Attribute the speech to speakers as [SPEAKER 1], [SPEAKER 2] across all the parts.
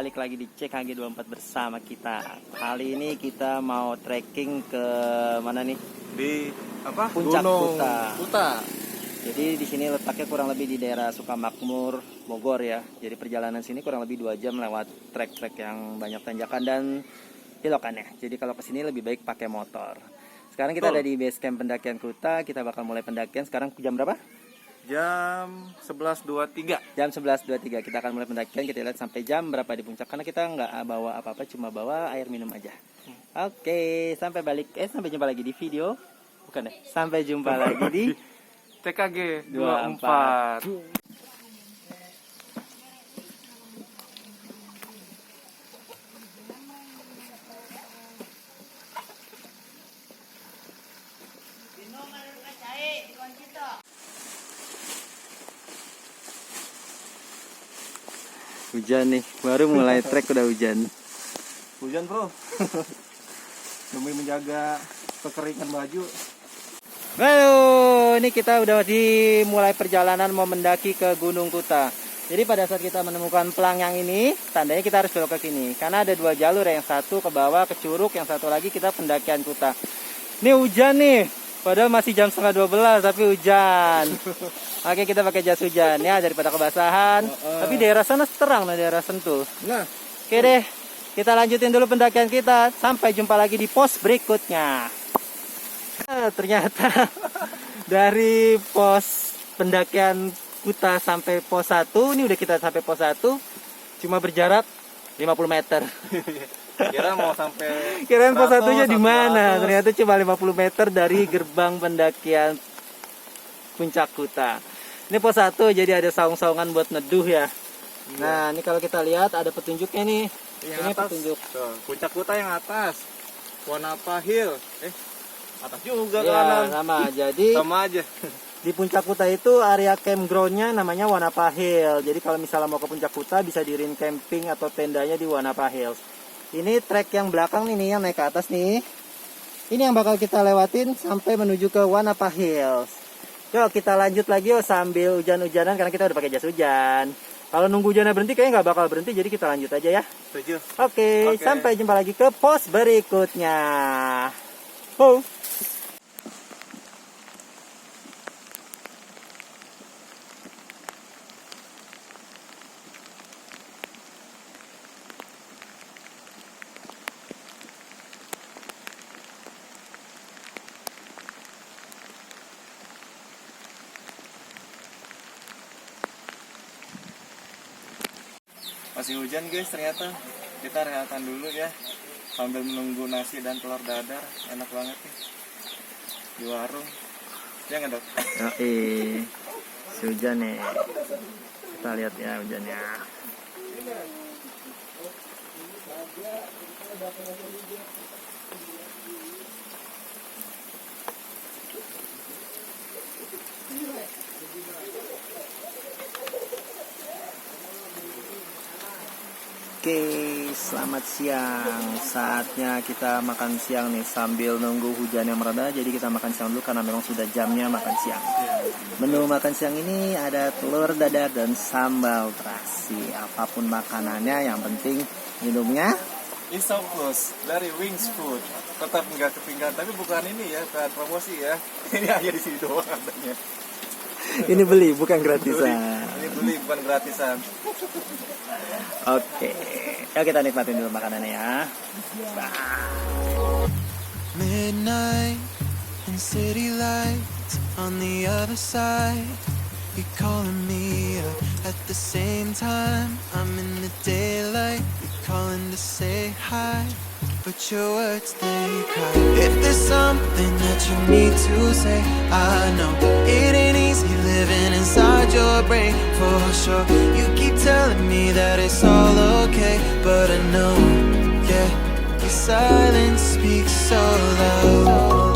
[SPEAKER 1] balik lagi di CKG24 bersama kita. Kali ini kita mau trekking ke mana nih?
[SPEAKER 2] Di apa?
[SPEAKER 1] Puncak
[SPEAKER 2] Gunung
[SPEAKER 1] Kuta. Jadi di sini letaknya kurang lebih di daerah Sukamakmur, Bogor ya. Jadi perjalanan sini kurang lebih 2 jam lewat trek-trek yang banyak tanjakan dan belokannya. Jadi kalau ke sini lebih baik pakai motor. Sekarang kita ada di base camp pendakian Kuta. Kita bakal mulai pendakian sekarang jam berapa?
[SPEAKER 2] Jam 11.23.
[SPEAKER 1] Jam 11.23 kita akan mulai pendakian. Kita lihat sampai jam berapa di puncak, karena kita nggak bawa apa-apa, cuma bawa air minum aja. Oke, sampai jumpa lagi di video. Bukan deh, sampai jumpa lagi di
[SPEAKER 2] TKG
[SPEAKER 1] 24.
[SPEAKER 2] 24.
[SPEAKER 1] Hujan nih, baru mulai trek udah hujan.
[SPEAKER 2] Hujan bro. Demi menjaga kekeringan baju.
[SPEAKER 1] Halo, ini kita udah mulai perjalanan mau mendaki ke Gunung Kuta. Jadi pada saat kita menemukan pelang yang ini, tandanya kita harus belok ke kini. Karena ada 2 jalur, yang satu ke bawah ke Curug, yang satu lagi kita pendakian Kuta. Ini hujan nih, padahal masih jam 11:30 tapi hujan. Oke, kita pakai jas hujan ya daripada kebasahan. Tapi daerah sana terang, daerah Sentul.
[SPEAKER 2] Nah,
[SPEAKER 1] oke deh, kita lanjutin dulu pendakian kita. Sampai jumpa lagi di pos berikutnya. Ternyata dari pos pendakian Kuta sampai pos 1, ini udah kita sampai pos 1, cuma berjarak 50 meter.
[SPEAKER 2] kira mau sampai
[SPEAKER 1] Kirain pos 1-nya di mana? Ternyata cuma 50 meter dari gerbang pendakian Puncak Kuta. Ini pos 1, jadi ada saung-saungan buat neduh ya. Nah, ini kalau kita lihat ada petunjuknya nih. Ini
[SPEAKER 2] atas.
[SPEAKER 1] petunjuk.
[SPEAKER 2] Tuh, Puncak Kuta yang atas. Wanapa Hill. Atas juga
[SPEAKER 1] Ya,
[SPEAKER 2] kanan.
[SPEAKER 1] sama. Jadi
[SPEAKER 2] Sama aja.
[SPEAKER 1] di Puncak Kuta itu area campgroundnya namanya Wanapa Hill. Jadi kalau misalnya mau ke Puncak Kuta bisa dirin camping atau tendanya di Wanapa Hill. Ini trek yang belakang nih, yang naik ke atas nih. Ini yang bakal kita lewatin sampai menuju ke Wanapa Hills. Yuk kita lanjut lagi yuk sambil hujan-hujanan, karena kita udah pakai jas hujan. Kalau nunggu hujannya berhenti kayaknya nggak bakal berhenti, jadi kita lanjut aja ya.
[SPEAKER 2] Setuju.
[SPEAKER 1] Oke, sampai jumpa lagi ke pos berikutnya. Oh.
[SPEAKER 2] Masih hujan guys, ternyata kita rehatan dulu ya sambil menunggu nasi dan telur dadar. Enak banget nih di warung ya nggak dok?
[SPEAKER 1] Hujan nih, kita lihat ya hujannya. Oke, selamat siang. Saatnya kita makan siang nih sambil nunggu hujan yang mereda. Jadi kita makan siang dulu karena memang sudah jamnya makan siang. Menu makan siang ini ada telur dadar dan sambal terasi. Apapun makanannya, yang penting minumnya
[SPEAKER 2] Isopus dari Wings Food. Tetap nggak ketinggalan, tapi bukan ini ya, bukan promosi ya. Ini hanya di sini doang katanya.
[SPEAKER 1] ini beli bukan gratisan.
[SPEAKER 2] Ini beli bukan gratisan.
[SPEAKER 1] Oke, yuk kita nikmatin dulu makanannya ya.
[SPEAKER 3] Midnight and city lights on the other side. You're calling me up at the same time. I'm in the daylight. You're calling to say hi, but your words they cry. If there's something that you need to say, I know it ain't easy living inside your brain for sure. You keep telling me that it's all okay, but I know, yeah, your silence speaks so loud.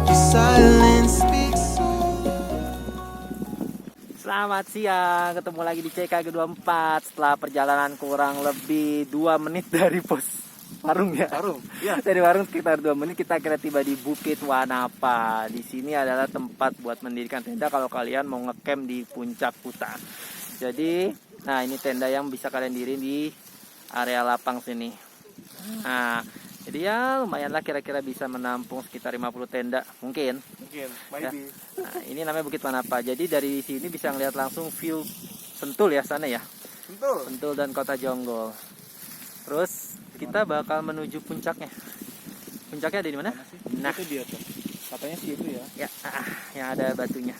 [SPEAKER 3] Your silence speaks so loud.
[SPEAKER 1] Selamat siang, ketemu lagi di CKG24 setelah perjalanan kurang lebih 2 menit dari pos warung ya.
[SPEAKER 2] Warung. Iya.
[SPEAKER 1] Dari warung sekitar 2 menit kita akhirnya tiba di Bukit Wanapa. Di sini adalah tempat buat mendirikan tenda kalau kalian mau ngecamp di Puncak Kuta. Jadi, nah ini tenda yang bisa kalian diriin di area lapang sini. Nah, jadi ya lumayan lah, kira-kira bisa menampung sekitar 50 tenda mungkin.
[SPEAKER 2] Mungkin,
[SPEAKER 1] Ya.
[SPEAKER 2] maybe.
[SPEAKER 1] Nah, ini namanya Bukit Wanapa. Jadi dari sini bisa ngeliat langsung view Sentul ya sana ya.
[SPEAKER 2] Betul.
[SPEAKER 1] Sentul dan Kota Jonggol. Terus kita bakal menuju puncaknya. Puncaknya ada di mana? Nah,
[SPEAKER 2] Itu dia tuh. Katanya sih itu ya.
[SPEAKER 1] ya, yang ada batunya.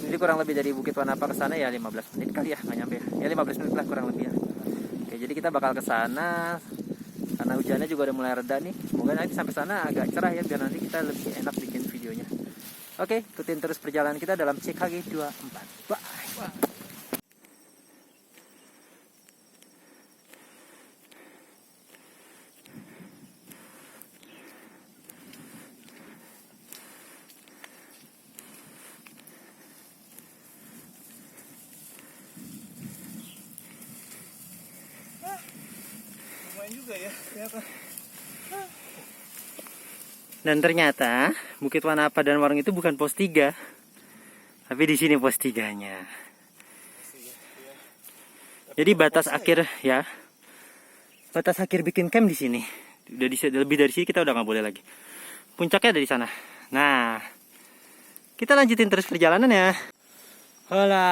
[SPEAKER 1] Jadi kurang lebih dari Bukit Wanapa ke sana ya 15 menit kali ya, nggak nyampe ya. Ya 15 menit lah kurang lebih ya. Oke, jadi kita bakal ke sana. Karena hujannya juga udah mulai reda nih. Semoga nanti sampai sana agak cerah ya, biar nanti kita lebih enak bikin videonya. Oke, ikutin terus perjalanan kita dalam CKG 24. Bye.
[SPEAKER 2] Lumayan juga ya, ternyata.
[SPEAKER 1] Dan ternyata Bukit Wanapa dan warung itu bukan pos 3. Tapi di sini pos 3-nya. Jadi batas akhir ya. Batas akhir bikin camp di sini. Udah lebih dari sini kita udah nggak boleh lagi. Puncaknya ada di sana. Nah, kita lanjutin terus perjalanan ya. Hola.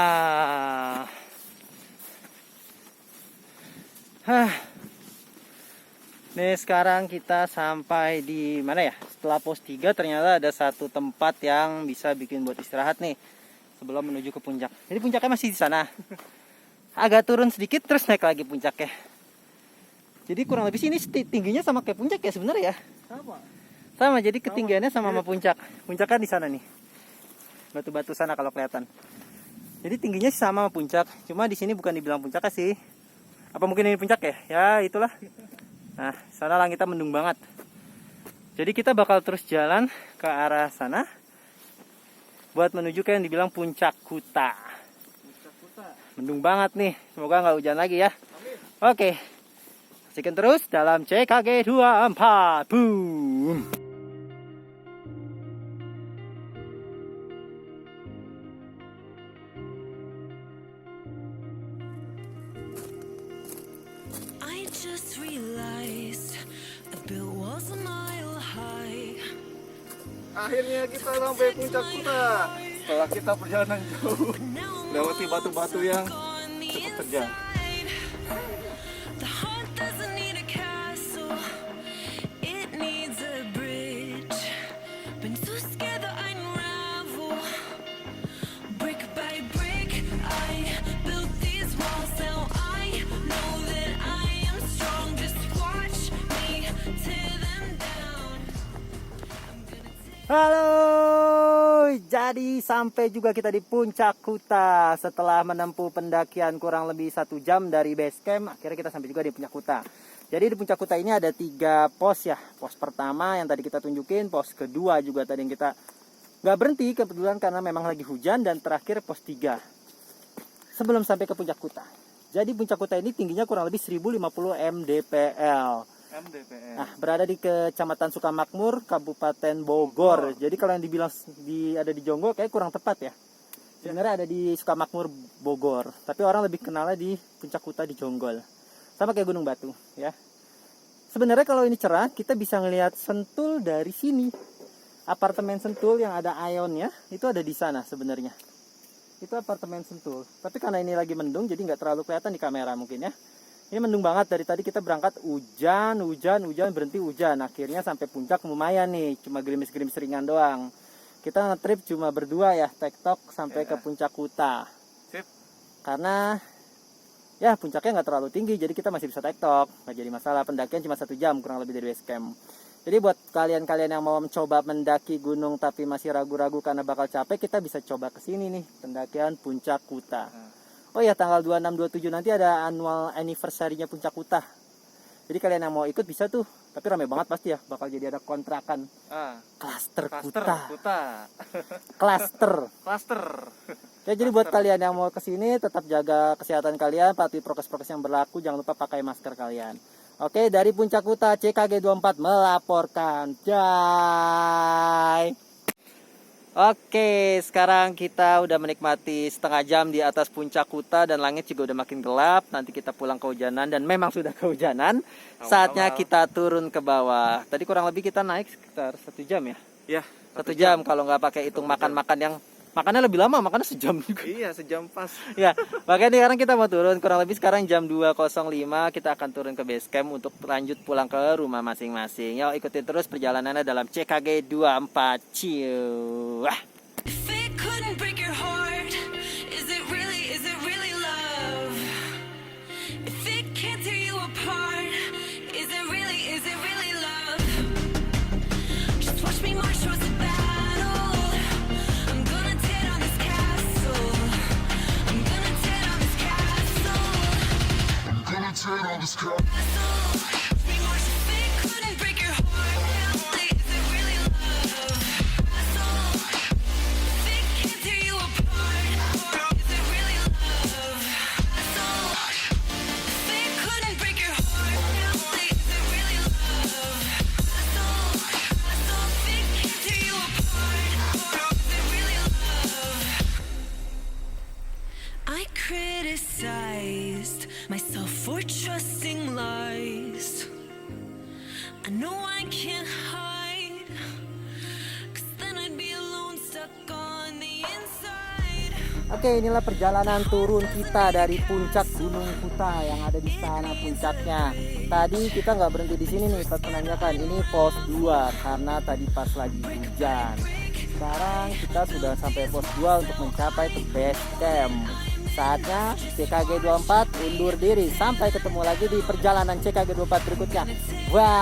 [SPEAKER 1] Nih sekarang kita sampai di mana ya? Setelah pos 3 ternyata ada satu tempat yang bisa bikin buat istirahat nih sebelum menuju ke puncak. Jadi puncaknya masih di sana. Agak turun sedikit terus naik lagi puncaknya. Jadi kurang lebih sini tingginya sama kayak puncak ya sebenarnya ya. Sama, jadi ketinggiannya sama puncak. Puncaknya di sana nih. Batu-batu sana kalau kelihatan. Jadi tingginya sama puncak. Cuma di sini bukan dibilang puncak sih. Apa mungkin ini puncak ya? Ya itulah. Nah, sana langitnya mendung banget. Jadi kita bakal terus jalan ke arah sana buat menuju ke yang dibilang Puncak Kuta. Mendung banget nih. Semoga nggak hujan lagi ya. Oke. Saksikan terus dalam CKG 24. Boom.
[SPEAKER 3] I just realized I built walls a mile high.
[SPEAKER 2] Akhirnya kita sampai Puncak Kuta. Setelah kita perjalanan jauh, lewati batu-batu yang cukup terjal.
[SPEAKER 3] The heart doesn't need a castle, it needs a bridge. Been too scared that I unravel. Brick by brick, I built these walls. Now I know that I am strong. Just watch me tear them down.
[SPEAKER 1] Halo, jadi sampai juga kita di Puncak Kuta. Setelah menempuh pendakian kurang lebih 1 jam dari base camp, akhirnya kita sampai juga di Puncak Kuta. Jadi di Puncak Kuta ini ada 3 pos ya. Pos pertama yang tadi kita tunjukin, pos kedua juga tadi yang kita nggak berhenti kebetulan karena memang lagi hujan, dan terakhir pos 3 sebelum sampai ke Puncak Kuta. Jadi Puncak Kuta ini tingginya kurang lebih 1050 mdpl.
[SPEAKER 2] MDPL.
[SPEAKER 1] Nah, berada di Kecamatan Sukamakmur, Kabupaten Bogor. Jadi kalau yang dibilang ada di Jonggol kayak kurang tepat ya. Sebenarnya ada di Sukamakmur Bogor, tapi orang lebih kenalnya di Puncak Kuta di Jonggol. Sama kayak Gunung Batu ya. Sebenarnya kalau ini cerah, kita bisa ngelihat Sentul dari sini. Apartemen Sentul yang ada Aeonnya itu ada di sana sebenarnya. Itu apartemen Sentul. Tapi karena ini lagi mendung, jadi nggak terlalu kelihatan di kamera mungkin ya. Ini mendung banget, dari tadi kita berangkat hujan, berhenti hujan. Akhirnya sampai puncak lumayan nih, cuma gerimis-gerimis ringan doang. Kita nge-trip cuma berdua ya, tektok sampai ke Puncak Kuta.
[SPEAKER 2] Sip.
[SPEAKER 1] Karena ya puncaknya nggak terlalu tinggi, jadi kita masih bisa tektok. Nggak jadi masalah, pendakian cuma 1 jam kurang lebih dari base camp. Jadi buat kalian-kalian yang mau mencoba mendaki gunung tapi masih ragu-ragu karena bakal capek, kita bisa coba ke sini nih, pendakian Puncak Kuta. Oh ya, tanggal 26 27 nanti ada annual anniversary-nya Puncak Kuta. Jadi kalian yang mau ikut bisa tuh. Tapi rame banget pasti ya, bakal jadi ada kontrakan. Klaster Kuta. Klaster. Ya, jadi buat kalian yang mau kesini tetap jaga kesehatan kalian, patuhi prokes-prokes yang berlaku, jangan lupa pakai masker kalian. Oke, dari Puncak Kuta CKG 24 melaporkan. Jai. Oke, sekarang kita udah menikmati setengah jam di atas Puncak Kuta dan langit juga udah makin gelap. Nanti kita pulang kehujanan dan memang sudah kehujanan. Saatnya kita turun ke bawah. Tadi kurang lebih kita naik sekitar 1 jam ya?
[SPEAKER 2] Iya.
[SPEAKER 1] 1 jam kalau nggak pakai hitung makan-makan yang makannya lebih lama, makannya sejam juga.
[SPEAKER 2] Iya, sejam pas.
[SPEAKER 1] Ya, makanya sekarang kita mau turun. Kurang lebih sekarang jam 2.05 kita akan turun ke base camp untuk lanjut pulang ke rumah masing-masing. Yuk ikutin terus perjalanannya dalam CKG 24. Ciu. Wah.
[SPEAKER 3] If it couldn't break your heart, is it really love? If it can't tear you apart, is it really love? Just watch me march towards the battle. I'm gonna tear down this castle. I'm gonna tear down this castle. I'm gonna tear down this castle. Watch me march. If it couldn't break your heart, is it really love? If it can't tear you apart, is it really love? If it couldn't break your heart, is it really love? If it can't tear you apart, is it really love? I criticized myself for trusting lies. I know I can't hide, 'cause then I'd be alone, stuck on the inside.
[SPEAKER 1] Oke, inilah perjalanan turun kita dari puncak Gunung Kuta yang ada di sana puncaknya. Tadi kita nggak berhenti di sini nih, pas menanyakan ini pos 2 karena tadi pas lagi hujan. Sekarang kita sudah sampai pos 2 untuk mencapai ke base camp. Saatnya CKG 24 undur diri. Sampai ketemu lagi di perjalanan CKG 24 berikutnya. Bye.